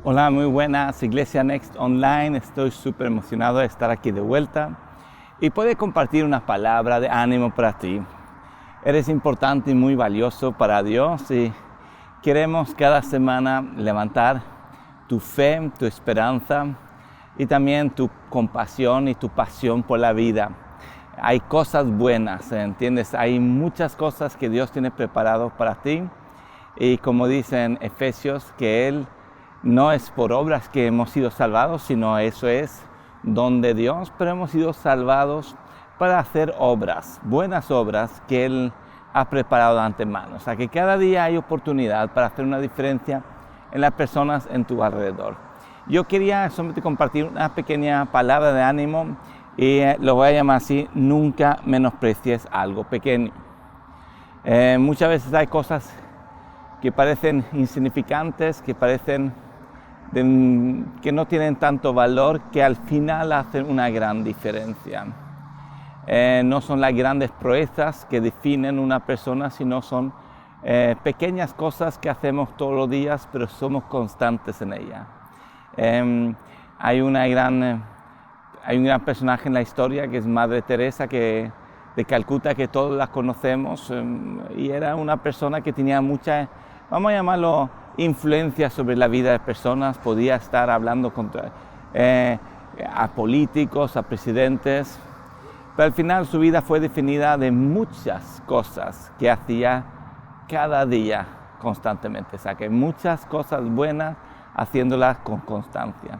Hola, muy buenas, Iglesia Next Online. Estoy súper emocionado de estar aquí de vuelta y poder compartir una palabra de ánimo para ti. Eres importante y muy valioso para Dios y queremos cada semana levantar tu fe, tu esperanza y también tu compasión y tu pasión por la vida. Hay cosas buenas, ¿entiendes? Hay muchas cosas que Dios tiene preparado para ti y como dice en Efesios, que Él no es por obras que hemos sido salvados, sino eso es don de Dios, pero hemos sido salvados para hacer obras, buenas obras que Él ha preparado de antemano. O sea que cada día hay oportunidad para hacer una diferencia en las personas en tu alrededor. Yo quería solamente compartir una pequeña palabra de ánimo y lo voy a llamar así: nunca menosprecies algo pequeño. Muchas veces hay cosas que parecen insignificantes, que parecen que no tienen tanto valor, que al final hacen una gran diferencia. No son las grandes proezas que definen una persona, sino son pequeñas cosas que hacemos todos los días, pero somos constantes en ellas. Hay un gran personaje en la historia que es Madre Teresa de Calcuta, que todos la conocemos, y era una persona que tenía mucha, vamos a llamarlo, influencia sobre la vida de personas. Podía estar hablando a políticos, a presidentes, pero al final su vida fue definida de muchas cosas que hacía cada día constantemente. O sea, que muchas cosas buenas haciéndolas con constancia.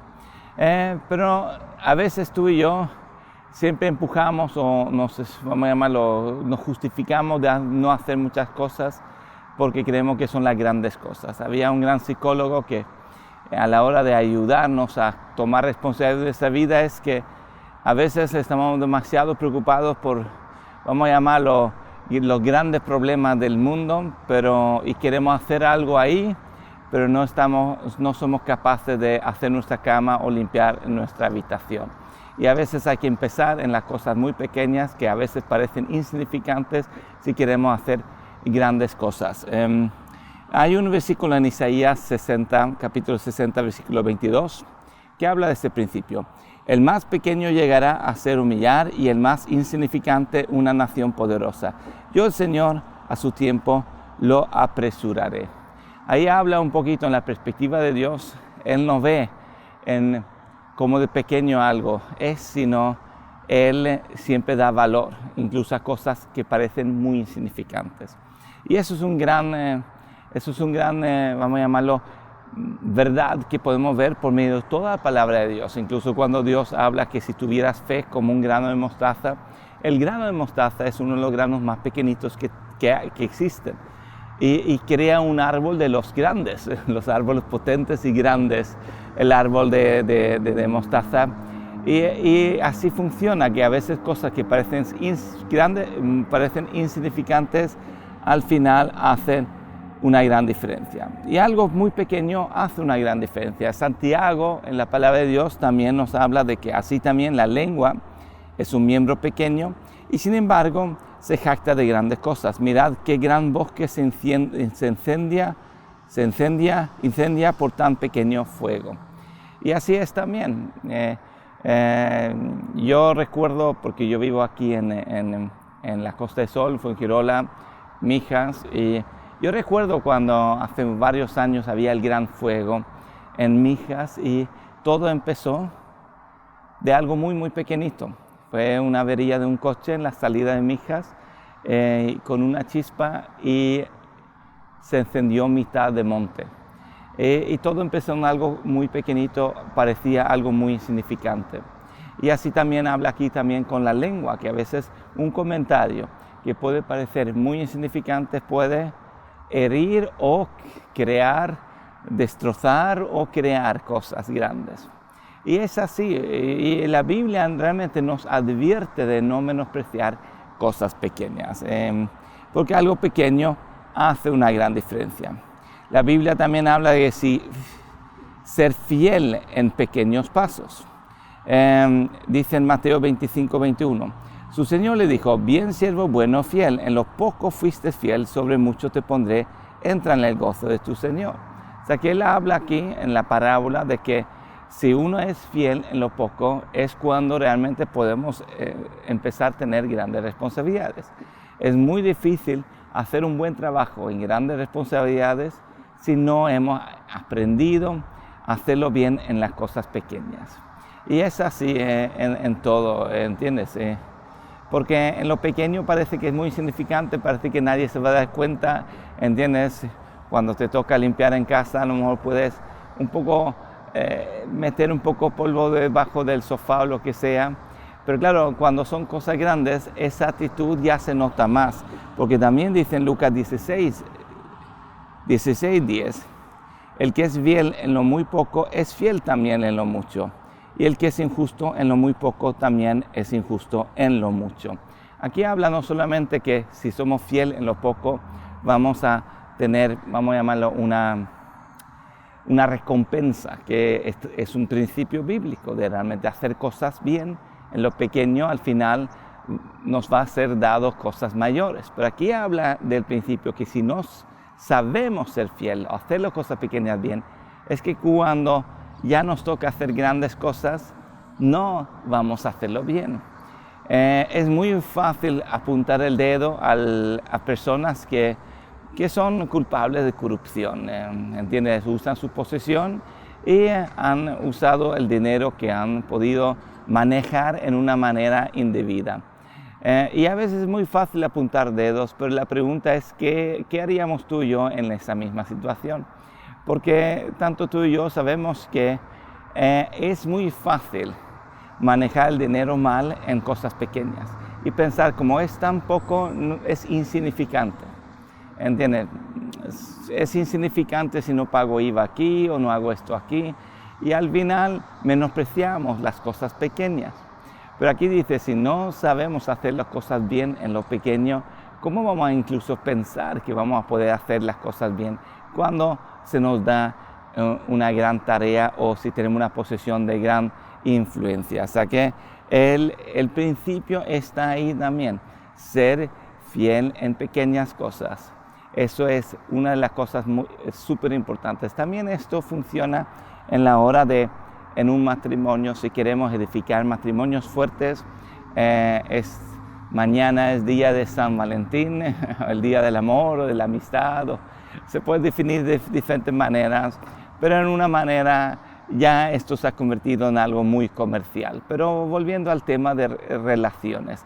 Pero a veces tú y yo siempre empujamos o nos justificamos de no hacer muchas cosas porque creemos que son las grandes cosas. Había un gran psicólogo que a la hora de ayudarnos a tomar responsabilidad de esa vida es que a veces estamos demasiado preocupados por, vamos a llamarlo, los grandes problemas del mundo, y queremos hacer algo ahí, pero no somos capaces de hacer nuestra cama o limpiar nuestra habitación. Y a veces hay que empezar en las cosas muy pequeñas que a veces parecen insignificantes si queremos hacer grandes cosas. Hay un versículo en Isaías 60, capítulo 60, versículo 22, que habla de este principio. El más pequeño llegará a ser humillar y el más insignificante una nación poderosa. Yo, el Señor, a su tiempo lo apresuraré. Ahí habla un poquito en la perspectiva de Dios. Él no ve como de pequeño algo es, sino Él siempre da valor, incluso a cosas que parecen muy insignificantes. Y eso es un gran, vamos a llamarlo, verdad que podemos ver por medio de toda la palabra de Dios. Incluso cuando Dios habla que si tuvieras fe como un grano de mostaza, el grano de mostaza es uno de los granos más pequeñitos que existen. Y crea un árbol de los grandes, los árboles potentes y grandes, el árbol de mostaza. Y así funciona, que a veces cosas que parecen grandes, parecen insignificantes, al final hacen una gran diferencia. Y algo muy pequeño hace una gran diferencia. Santiago, en la palabra de Dios, también nos habla de que así también la lengua es un miembro pequeño y sin embargo se jacta de grandes cosas. Mirad qué gran bosque se incendia por tan pequeño fuego. Y así es también. Yo recuerdo, porque yo vivo aquí en la Costa del Sol, Fuengirola, Mijas, y yo recuerdo cuando hace varios años había el gran fuego en Mijas y todo empezó de algo muy, muy pequeñito. Fue una avería de un coche en la salida de Mijas con una chispa y se encendió mitad de monte. Y todo empezó en algo muy pequeñito, parecía algo muy insignificante. Y así también habla aquí también con la lengua, que a veces un comentario que puede parecer muy insignificante puede herir o crear, destrozar o crear cosas grandes. Y es así, y la Biblia realmente nos advierte de no menospreciar cosas pequeñas, porque algo pequeño hace una gran diferencia. La Biblia también habla de ser fiel en pequeños pasos. Dice en Mateo 25, 21, su Señor le dijo: bien siervo bueno, fiel, en lo poco fuiste fiel, sobre mucho te pondré, entra en el gozo de tu Señor. sea que él habla aquí en la parábola de que si uno es fiel en lo poco, es cuando realmente podemos empezar a tener grandes responsabilidades. Es muy difícil hacer un buen trabajo en grandes responsabilidades si no hemos aprendido a hacerlo bien en las cosas pequeñas. Y es así en todo, ¿entiendes? Porque en lo pequeño parece que es muy insignificante, parece que nadie se va a dar cuenta, ¿entiendes? Cuando te toca limpiar en casa, a lo mejor puedes un poco meter un poco polvo debajo del sofá o lo que sea. Pero claro, cuando son cosas grandes, esa actitud ya se nota más. Porque también dice en Lucas 16:10, el que es fiel en lo muy poco es fiel también en lo mucho. Y el que es injusto en lo muy poco también es injusto en lo mucho. Aquí habla no solamente que si somos fieles en lo poco, vamos a tener, vamos a llamarlo una recompensa, que es un principio bíblico de realmente hacer cosas bien en lo pequeño, al final nos va a ser dado cosas mayores. Pero aquí habla del principio que si nos sabemos ser fiel o hacer las cosas pequeñas bien, es que cuando ya nos toca hacer grandes cosas, no vamos a hacerlo bien. Es muy fácil apuntar el dedo a personas que son culpables de corrupción, ¿entiendes? Usan su posesión y han usado el dinero que han podido manejar en una manera indebida. Y a veces es muy fácil apuntar dedos, pero la pregunta es ¿qué haríamos tú y yo en esa misma situación? Porque tanto tú y yo sabemos que es muy fácil manejar el dinero mal en cosas pequeñas y pensar como es tan poco, es insignificante. ¿Entiendes? Es insignificante si no pago IVA aquí o no hago esto aquí. Y al final menospreciamos las cosas pequeñas. Pero aquí dice, si no sabemos hacer las cosas bien en lo pequeño, ¿cómo vamos a incluso pensar que vamos a poder hacer las cosas bien cuando se nos da una gran tarea o si tenemos una posesión de gran influencia? O sea que el principio está ahí también, ser fiel en pequeñas cosas. Eso es una de las cosas súper importantes. También esto funciona en la hora en un matrimonio, si queremos edificar matrimonios fuertes. Mañana es día de San Valentín, el día del amor o de la amistad. Se puede definir de diferentes maneras, pero en una manera ya esto se ha convertido en algo muy comercial. Pero volviendo al tema de relaciones,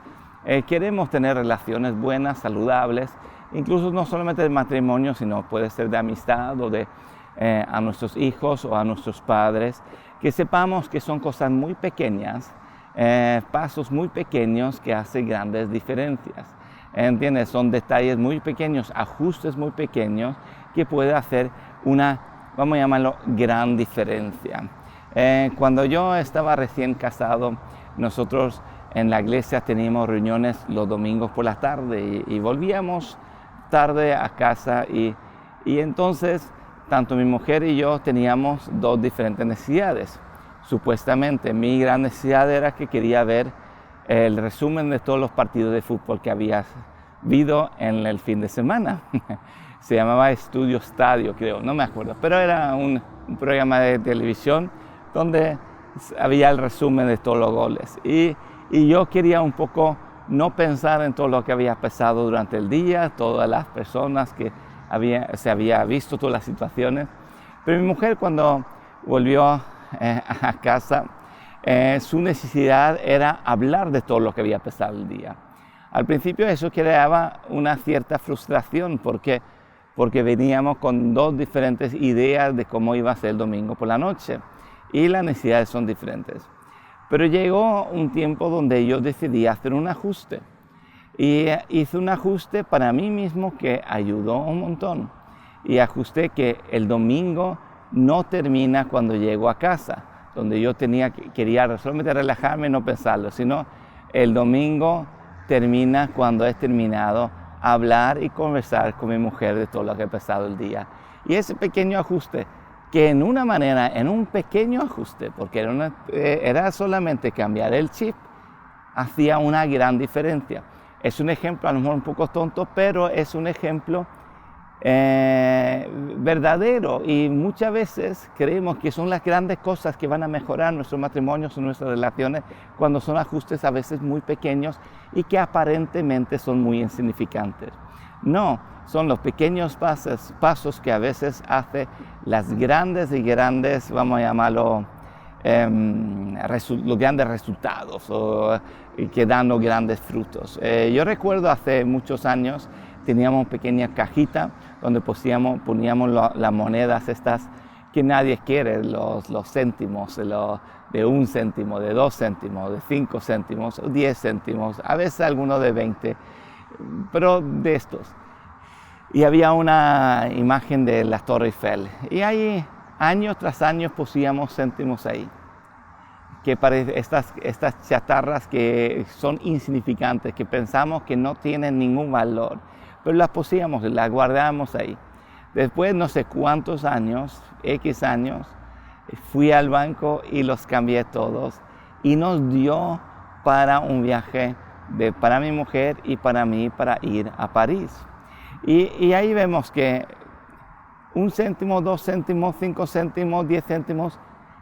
queremos tener relaciones buenas, saludables, incluso no solamente de matrimonio, sino puede ser de amistad o a nuestros hijos o a nuestros padres, que sepamos que son cosas muy pequeñas, pasos muy pequeños que hacen grandes diferencias. ¿Entiendes? Son detalles muy pequeños, ajustes muy pequeños que pueden hacer una, vamos a llamarlo, gran diferencia. Cuando yo estaba recién casado, nosotros en la iglesia teníamos reuniones los domingos por la tarde y volvíamos tarde a casa y entonces tanto mi mujer y yo teníamos dos diferentes necesidades. Supuestamente mi gran necesidad era que quería ver el resumen de todos los partidos de fútbol que había habido en el fin de semana. Se llamaba Estudio Estadio, creo, no me acuerdo, pero era un programa de televisión donde había el resumen de todos los goles. Y yo quería un poco no pensar en todo lo que había pasado durante el día, todas las personas que se había visto, todas las situaciones. Pero mi mujer, cuando volvió a casa, su necesidad era hablar de todo lo que había pasado el día. Al principio eso creaba una cierta frustración porque veníamos con dos diferentes ideas de cómo iba a ser el domingo por la noche y las necesidades son diferentes. Pero llegó un tiempo donde yo decidí hacer un ajuste. Y hice un ajuste para mí mismo que ayudó un montón. Y ajusté que el domingo no termina cuando llego a casa, donde yo quería solamente relajarme y no pensarlo, sino el domingo termina cuando he terminado hablar y conversar con mi mujer de todo lo que ha pasado el día. Y ese pequeño ajuste, que en un pequeño ajuste, porque era solamente cambiar el chip, hacía una gran diferencia. Es un ejemplo a lo mejor un poco tonto, pero es un ejemplo verdadero, y muchas veces creemos que son las grandes cosas que van a mejorar nuestros matrimonios o nuestras relaciones cuando son ajustes a veces muy pequeños y que aparentemente son muy insignificantes. No, son los pequeños pasos que a veces hacen las grandes, vamos a llamarlo, los grandes resultados que dan los grandes frutos. Yo recuerdo hace muchos años teníamos pequeña cajita donde poníamos las monedas estas que nadie quiere, los céntimos, de 1 céntimo, de 2 céntimos, de 5 céntimos, 10 céntimos, a veces algunos de 20, pero de estos. Y había una imagen de la Torre Eiffel, y ahí año tras año poníamos céntimos ahí, que parece estas chatarras que son insignificantes, que pensamos que no tienen ningún valor, pero las poníamos, las guardamos ahí. Después, no sé cuántos años, X años, fui al banco y los cambié todos, y nos dio para un viaje para mi mujer y para mí para ir a París. Y ahí vemos que 1 céntimo, 2 céntimos, 5 céntimos, 10 céntimos,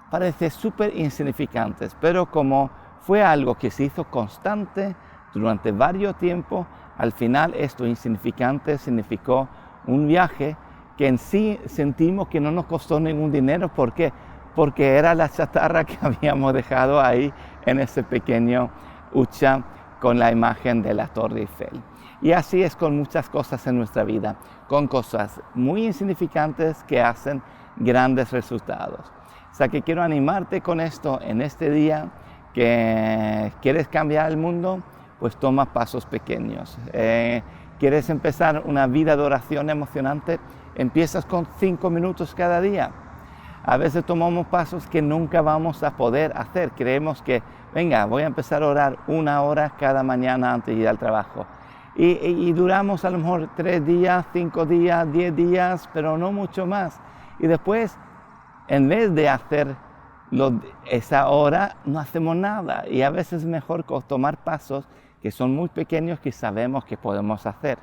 parece súper insignificantes, pero como fue algo que se hizo constante durante varios tiempos, al final esto insignificante significó un viaje que en sí sentimos que no nos costó ningún dinero. ¿Por qué? Porque era la chatarra que habíamos dejado ahí en ese pequeño hucha con la imagen de la Torre Eiffel. Y así es con muchas cosas en nuestra vida, con cosas muy insignificantes que hacen grandes resultados. O sea que quiero animarte con esto en este día, que quieres cambiar el mundo, pues toma pasos pequeños. ¿Quieres empezar una vida de oración emocionante? Empiezas con 5 minutos cada día. A veces tomamos pasos que nunca vamos a poder hacer. Creemos que, venga, voy a empezar a orar 1 hora cada mañana antes de ir al trabajo. Y duramos a lo mejor 3 días, 5 días, 10 días, pero no mucho más. Y después, en vez de hacer esa hora, no hacemos nada. Y a veces es mejor tomar pasos que son muy pequeños que sabemos que podemos hacer.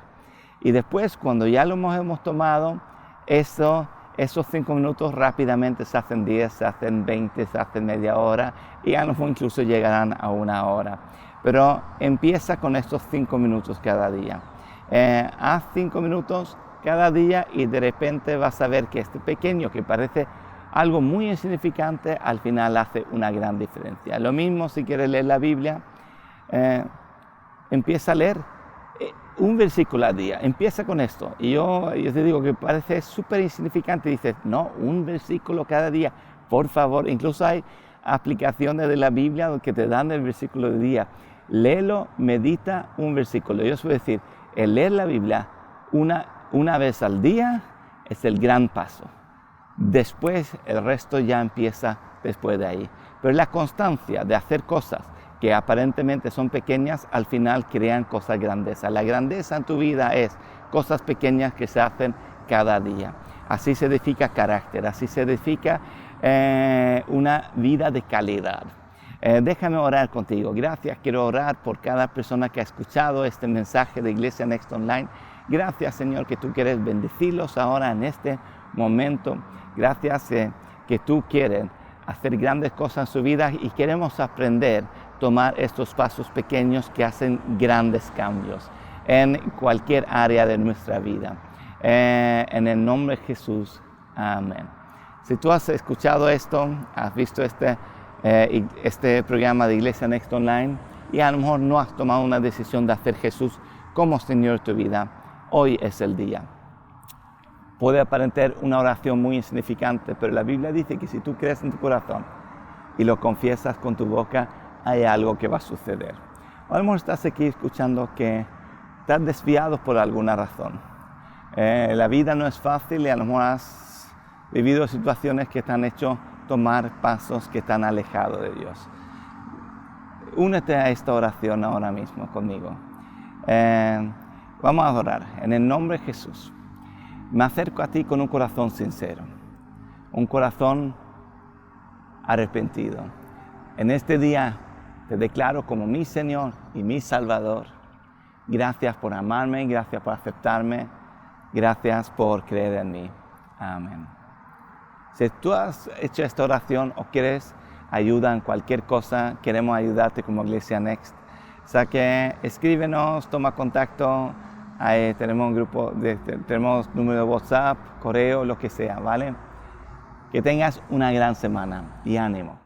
Y después, cuando ya lo hemos tomado, esos 5 minutos rápidamente se hacen 10, se hacen 20, se hacen media hora, y a lo mejor incluso llegarán a 1 hora. Pero empieza con estos 5 minutos cada día. Haz 5 minutos cada día y de repente vas a ver que este pequeño, que parece algo muy insignificante, al final hace una gran diferencia. Lo mismo si quieres leer la Biblia, empieza a leer un versículo al día, empieza con esto. Y yo te digo que parece súper insignificante, dices, no, un versículo cada día, por favor. Incluso hay aplicaciones de la Biblia que te dan el versículo del día. Léelo, medita un versículo. Yo suelo decir, el leer la Biblia una vez al día es el gran paso. Después el resto ya empieza después de ahí. Pero la constancia de hacer cosas que aparentemente son pequeñas, al final crean cosas grandes. La grandeza en tu vida es cosas pequeñas que se hacen cada día. Así se edifica carácter, así se edifica una vida de calidad. Déjame orar contigo. Gracias, quiero orar por cada persona que ha escuchado este mensaje de Iglesia Next Online. Gracias, Señor, que tú quieres bendecirlos ahora en este momento. Gracias que tú quieres hacer grandes cosas en su vida, y queremos aprender a tomar estos pasos pequeños que hacen grandes cambios en cualquier área de nuestra vida. En el nombre de Jesús, amén. Si tú has escuchado esto, has visto este programa de Iglesia Next Online, y a lo mejor no has tomado una decisión de hacer Jesús como Señor de tu vida, hoy es el día. Puede aparentar una oración muy insignificante, pero la Biblia dice que si tú crees en tu corazón y lo confiesas con tu boca, hay algo que va a suceder. O a lo mejor estás aquí escuchando que estás desviado por alguna razón. La vida no es fácil, y a lo mejor has vivido situaciones que te han hecho tomar pasos que te han alejado de Dios. Únete a esta oración ahora mismo conmigo. Vamos a orar. En el nombre de Jesús, me acerco a ti con un corazón sincero, un corazón arrepentido. En este día te declaro como mi Señor y mi Salvador. Gracias por amarme, gracias por aceptarme. Gracias por creer en mí. Amén. Si tú has hecho esta oración o quieres ayuda en cualquier cosa, queremos ayudarte como Iglesia Next. O sea que escríbenos, toma contacto. Ahí tenemos un grupo, tenemos número de WhatsApp, correo, lo que sea, ¿vale? Que tengas una gran semana y ánimo.